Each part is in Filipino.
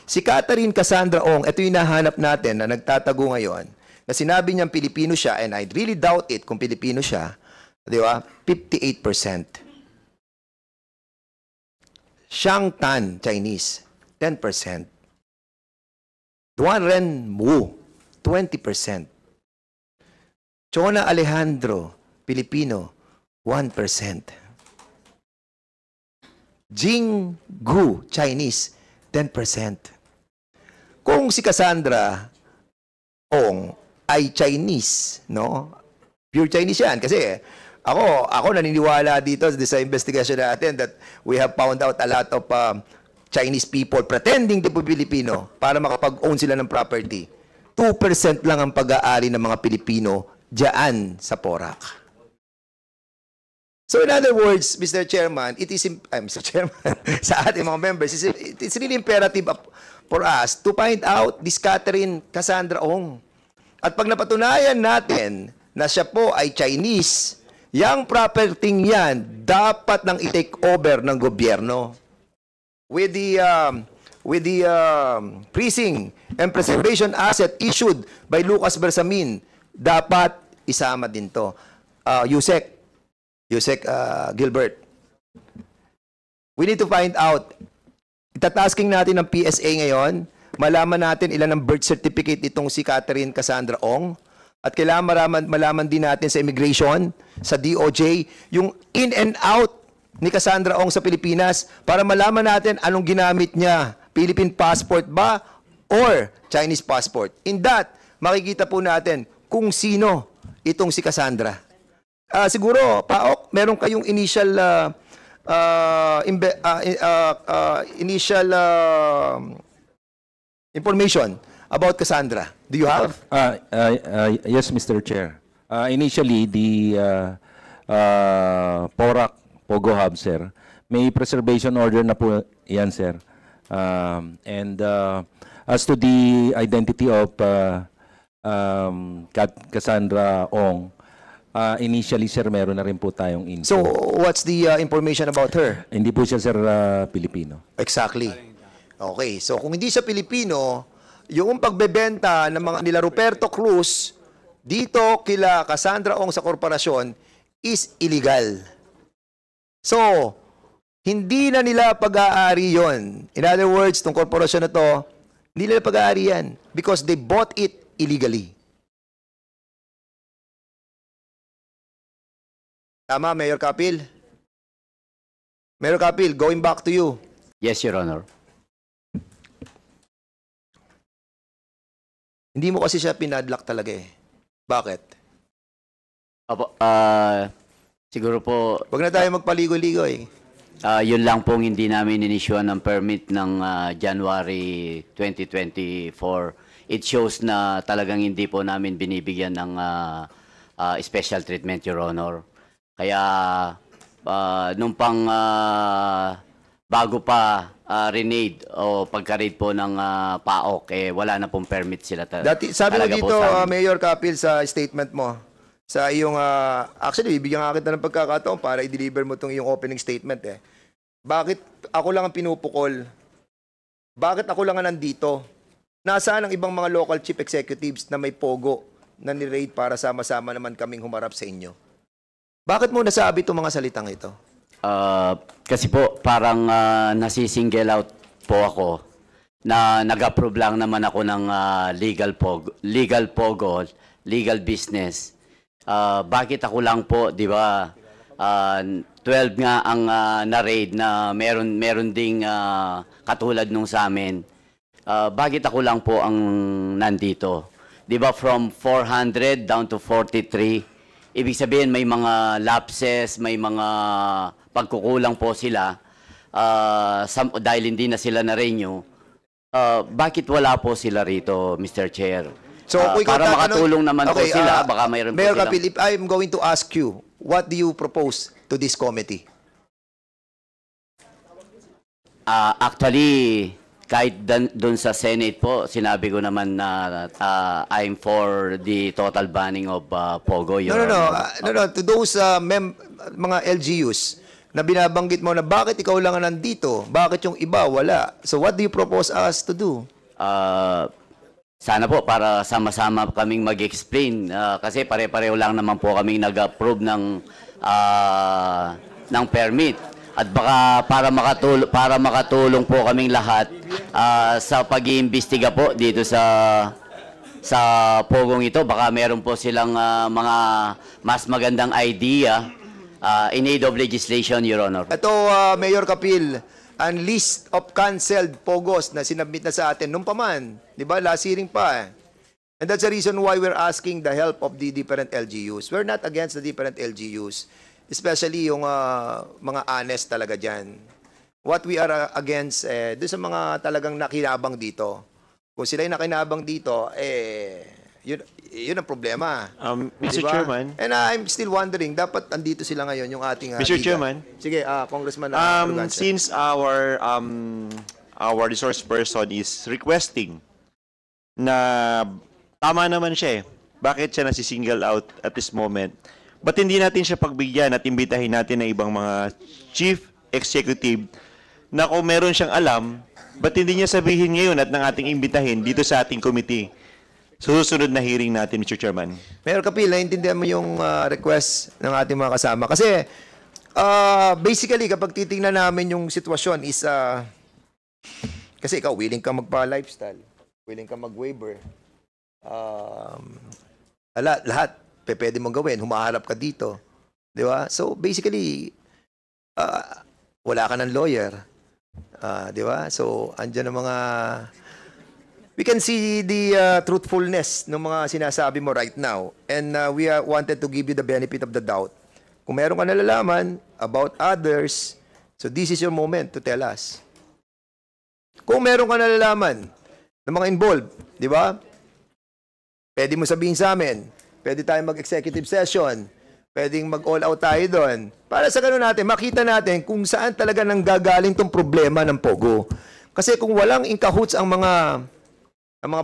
Si Catherine Cassandra Ong, ito yung nahanap natin na nagtatago ngayon, na sinabi niyang Pilipino siya, and I really doubt it kung Pilipino siya, di ba? 58%. Xiang Tan, Chinese, 10%. Duan Ren Wu, 20%. Chona Alejandro, Pilipino, 1%. Jing Gu, Chinese, 10%. Kung si Cassandra Ong ay Chinese, no? Pure Chinese yan. Kasi ako naniniwala dito sa investigation natin that we have found out a lot of Chinese people pretending to be Filipino para makapag-own sila ng property. 2% lang ang pag-aari ng mga Pilipino diyan sa Porac. So in other words, Mr. Chairman, it is Mr. Chairman, sa ating mga members, it's really imperative for us to find out this Catherine Cassandra Ong. At pag napatunayan natin na siya po ay Chinese, yung property yan dapat nang i-take over ng gobyerno. With the freezing and preservation asset issued by Lucas Bersamin, dapat isama din to. Yusek Gilbert. We need to find out. Itatasking natin ng PSA ngayon, malaman natin ilan ang birth certificate itong si Catherine Cassandra Ong. At kailangan malaman din natin sa immigration, sa DOJ, yung in and out ni Cassandra Ong sa Pilipinas para malaman natin anong ginamit niya. Philippine passport ba or Chinese passport? In that, makikita po natin kung sino itong si Cassandra. Siguro, Paok, meron kayong initial information about Cassandra. Do you have? Yes, Mr. Chair. Initially, the Porac Pogo Hub, sir, may preservation order na po yan, sir. And as to the identity of Cassandra Ong, initially, sir, meron na rin po tayong info. So, what's the information about her? Hindi po siya, sir, Pilipino. Exactly. Okay. So, kung hindi siya Pilipino, yung pagbebenta ng mga nila Ruperto Cruz dito kila Cassandra Ong sa korporasyon is illegal. So, hindi na nila pag-aari yon. In other words, itong korporasyon na to, hindi nila pag-aari yan because they bought it illegally. Tama, Mayor Kapil? Mayor Kapil, going back to you. Yes, Your Honor. Hindi mo kasi siya pinadlock talaga eh. Bakit? Opo, siguro po, Huwag na tayo magpaligo-ligo eh. yun lang pong hindi namin inisyuan ng permit ng January 2024. It shows na talagang hindi po namin binibigyan ng special treatment, Your Honor. Kaya nung pang bago pa renade o pagka-raid po ng PAOK, wala na pong permit sila. Sabi mo dito, Mayor Kapil, sa statement mo, sa iyong, actually, bibigyan nga kita ng pagkakataon para i-deliver mo itong iyong opening statement eh. Bakit ako lang ang pinupukol? Bakit ako lang ang nandito? Nasaan ang ibang mga local chief executives na may pogo na ni-raid para sama-sama naman kaming humarap sa inyo? Bakit mo nasabi itong mga salitang ito? Kasi po, parang nasisingle out po ako na nag-approve lang naman ako ng legal business. Bakit ako lang po, di ba, 12 nga ang na-raid na meron ding katulad nung sa amin. Bakit ako lang po ang nandito? Di ba, from 400 down to 43, ibig sabihin may mga lapses, may mga pagkukulang po sila dahil hindi na sila na-renew. Bakit wala po sila rito, Mr. Chair? So, para makatulong naman po sila, baka mayroon po Mayor silang... Kapil, if I'm going to ask you, what do you propose to this committee? Actually, kahit doon sa Senate po, sinabi ko naman na I'm for the total banning of Pogo. No. To those mga LGUs, na binabanggit mo na bakit ikaw lang ang nandito, bakit yung iba wala. So what do you propose us to do? Sana po para sama-sama kaming mag-explain kasi pare-pareho lang naman po kaming nag-approve ng permit. At baka para makatulong po kaming lahat sa pag-iimbestiga po dito sa pogong ito, baka meron po silang mga mas magandang idea in aid of legislation, Your Honor. Ito, Mayor Kapil, ang list of canceled pogos na sinabmit na sa atin nung pa man. Di ba? Last hearing pa. And that's the reason why we're asking the help of the different LGUs. We're not against the different LGUs, especially yung mga honest talaga dyan. What we are against, doon sa mga talagang nakinabang dito. Kung sila yung nakinabang dito, yun ang problema. Mr. Diba? Chairman. And I'm still wondering, dapat andito sila ngayon, yung ating Mr. liga. Chairman. Sige, Congressman Arrogancia. Since our resource person is requesting na tama naman siya bakit siya nasi-single out at this moment? Ba't hindi natin siya pagbigyan at imbitahin natin ng ibang mga chief executive na kung meron siyang alam, ba't hindi niya sabihin ngayon at ng ating imbitahin dito sa ating committee? Susunod na hearing natin, Mr. Chairman. Mayor Kapil, naintindihan mo yung request ng ating mga kasama. Kasi, basically, kapag titingnan namin yung sitwasyon is, kasi ikaw, willing ka magpa-lifestyle, willing ka mag-waiver, lahat, pwede mong gawin, humaharap ka dito. Di ba? So, basically, wala ka ng lawyer. Di ba? So, andyan ang mga... We can see the truthfulness ng mga sinasabi mo right now. And we wanted to give you the benefit of the doubt. Kung meron ka nalalaman about others, so this is your moment to tell us. Kung meron ka nalalaman ng mga involved, di ba? Pwede mo sabihin sa amin, pwede tayong mag-executive session, pwedeng mag-all out tayo doon. Para sa ganun natin, makita natin kung saan talaga nanggagaling tong problema ng Pogo. Kasi kung walang in cahoots ang mga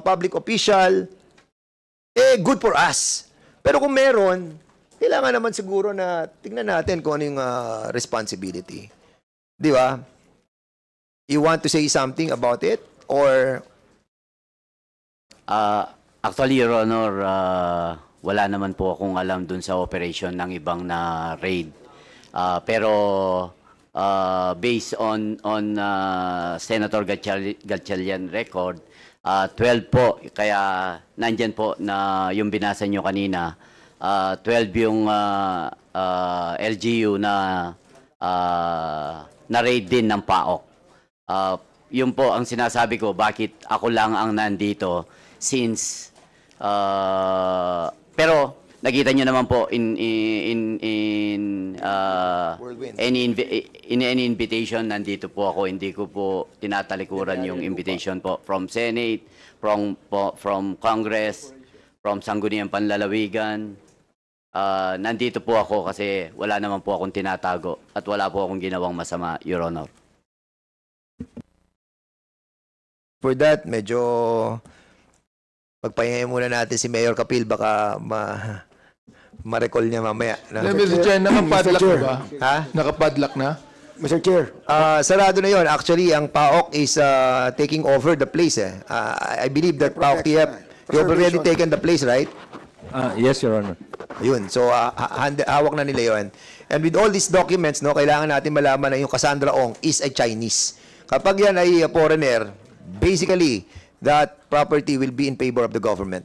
public official, good for us. Pero kung meron, kailangan naman siguro na tingnan natin kung ano yung responsibility. Di ba? You want to say something about it? Or... Actually, Your Honor, wala naman po akong alam dun sa operation ng ibang na raid. Pero based on Senator Gatchalian record, 12 po, kaya nandyan po na yung binasa nyo kanina, 12 yung LGU na raid din ng PAOK. Yun po ang sinasabi ko, bakit ako lang ang nandito since pero nakita nyo naman po in any invitation, nandito po ako. Hindi ko po tinatalikuran yung invitation po from Senate, from Congress, from Sangguniang Panlalawigan. Nandito po ako kasi wala naman po akong tinatago at wala po akong ginawang masama, Your Honor. For that, medyo pagpahingayin muna natin si Mayor Kapil, baka ma-recall niya mamaya. Mr. Chair, nakapadlock na ba? Ha? Nakapadlock na? Mr. Chair, Sarado na yon. Actually, ang PAOK is taking over the place. I believe that PAOK TF, you've already taken the place, right? Yes, Your Honor. Yun. So, hawak na nila yon. And with all these documents, no, kailangan natin malaman na yung Cassandra Ong is a Chinese. Kapag yan ay foreigner, basically, that property will be in favor of the government.